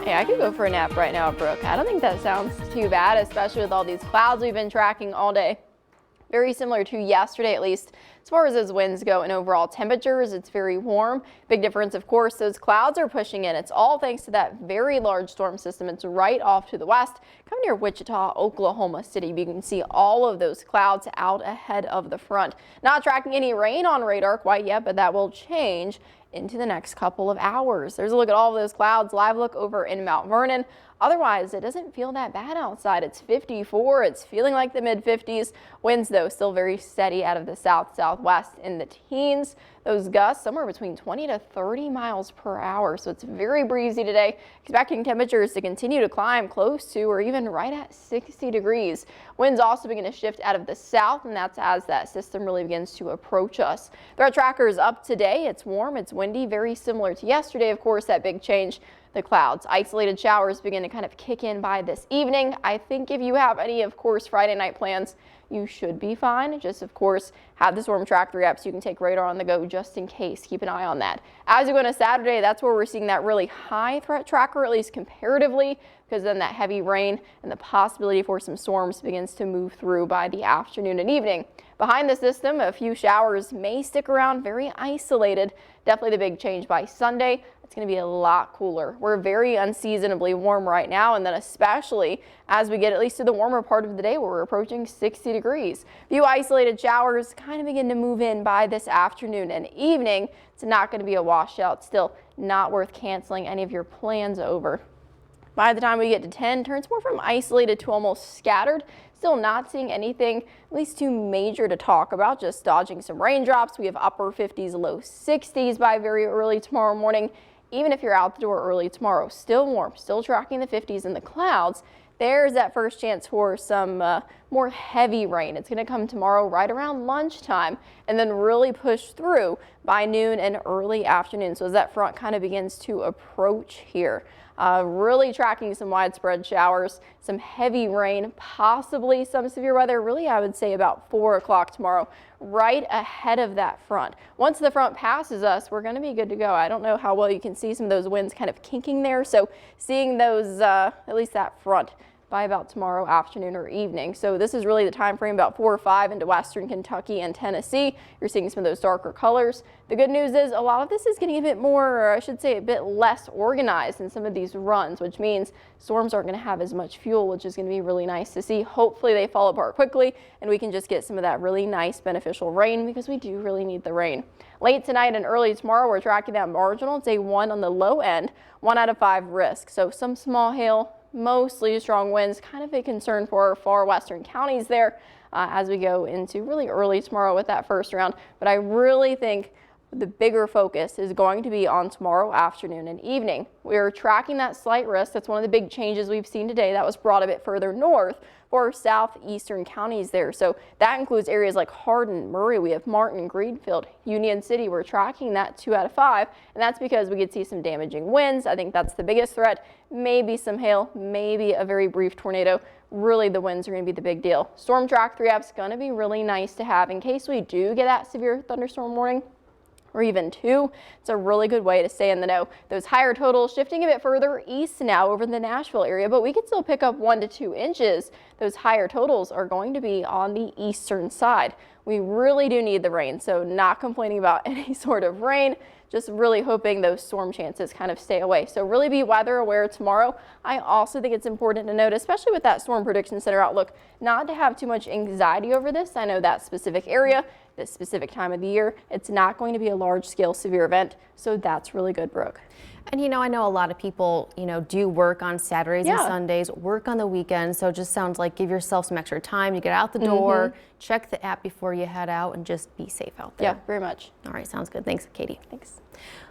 Hey, I could go for a nap right now, Brooke. I don't think that sounds too bad, especially with all these clouds we've been tracking all day. Very similar to yesterday, at least as far as those winds go and overall temperatures. It's very warm. Big difference, of course, those clouds are pushing in. It's all thanks to that very large storm system. It's right off to the west, coming near Wichita, Oklahoma City. You can see all of those clouds out ahead of the front. Not tracking any rain on radar quite yet, but that will change into the next couple of hours. There's a look at all of those clouds. Live look over in Mount Vernon. Otherwise, it doesn't feel that bad outside. It's 54. It's feeling like the mid 50s. Winds, though, still very steady out of the southwest in the teens. Those gusts somewhere between 20 to 30 miles per hour. So it's very breezy today. Expecting temperatures to continue to climb close to or even right at 60 degrees. Winds also begin to shift out of the south, and that's as that system really begins to approach us. Threat tracker is up today. It's warm. It's windy. Very similar to yesterday. Of course, that big change. The clouds, isolated showers begin to kind of kick in by this evening. I think if you have any, of course, Friday night plans, you should be fine. Just, of course, have the storm track 3 apps. You can take radar on the go just in case. Keep an eye on that. As you go into Saturday, that's where we're seeing that really high threat tracker, at least comparatively, because then that heavy rain and the possibility for some storms begins to move through by the afternoon and evening. Behind the system, a few showers may stick around, very isolated. Definitely the big change by Sunday. It's going to be a lot cooler. We're very unseasonably warm right now, and then especially as we get at least to the warmer part of the day where we're approaching 60 degrees. Few isolated showers kind of begin to move in by this afternoon and evening. It's not going to be a washout. Still not worth canceling any of your plans over. By the time we get to 10, turns more from isolated to almost scattered. Still not seeing anything at least too major to talk about, just dodging some raindrops. We have upper 50s, low 60s by very early tomorrow morning. Even if you're out the door early tomorrow, still warm, still tracking the 50s in the clouds. There's that first chance for some more heavy rain. It's going to come tomorrow right around lunchtime and then really push through by noon and early afternoon. So as that front kind of begins to approach here, really tracking some widespread showers, some heavy rain, possibly some severe weather. Really, I would say about 4 o'clock tomorrow, right ahead of that front. Once the front passes us, we're going to be good to go. I don't know how well you can see some of those winds kind of kinking there. So seeing those, at least that front, by about tomorrow afternoon or evening. So this is really the time frame about 4 or 5 into western Kentucky and Tennessee. You're seeing some of those darker colors. The good news is a lot of this is getting a bit more, or I should say a bit less organized in some of these runs, which means storms aren't going to have as much fuel, which is going to be really nice to see. Hopefully they fall apart quickly and we can just get some of that really nice beneficial rain, because we do really need the rain. Late tonight and early tomorrow, we're tracking that marginal. It's a 1 on the low end, 1 out of 5 risk. So some small hail, mostly strong winds, kind of a concern for our far western counties there as we go into really early tomorrow with that first round. But I really think the bigger focus is going to be on tomorrow afternoon and evening. We're tracking that slight risk. That's one of the big changes we've seen today. That was brought a bit further north for southeastern counties there. So that includes areas like Hardin, Murray. We have Martin, Greenfield, Union City. We're tracking that 2 out of 5. And that's because we could see some damaging winds. I think that's the biggest threat. Maybe some hail, maybe a very brief tornado. Really, the winds are going to be the big deal. Storm Track 3 app's going to be really nice to have in case we do get that severe thunderstorm warning, or even 2. It's a really good way to stay in the know. Those higher totals shifting a bit further east now over the Nashville area, but we could still pick up 1 to 2 inches. Those higher totals are going to be on the eastern side. We really do need the rain, so not complaining about any sort of rain, just really hoping those storm chances kind of stay away. So really be weather aware tomorrow. I also think it's important to note, especially with that Storm Prediction Center outlook, not to have too much anxiety over this. I know that specific area, this specific time of the year, it's not going to be a large scale severe event. So that's really good, Brooke. And I know a lot of people, do work on Saturdays and Sundays, work on the weekends. So it just sounds like give yourself some extra time to get out the door, check the app before you head out, and just be safe out there. Yeah, very much. All right, sounds good. Thanks, Katie. Thanks.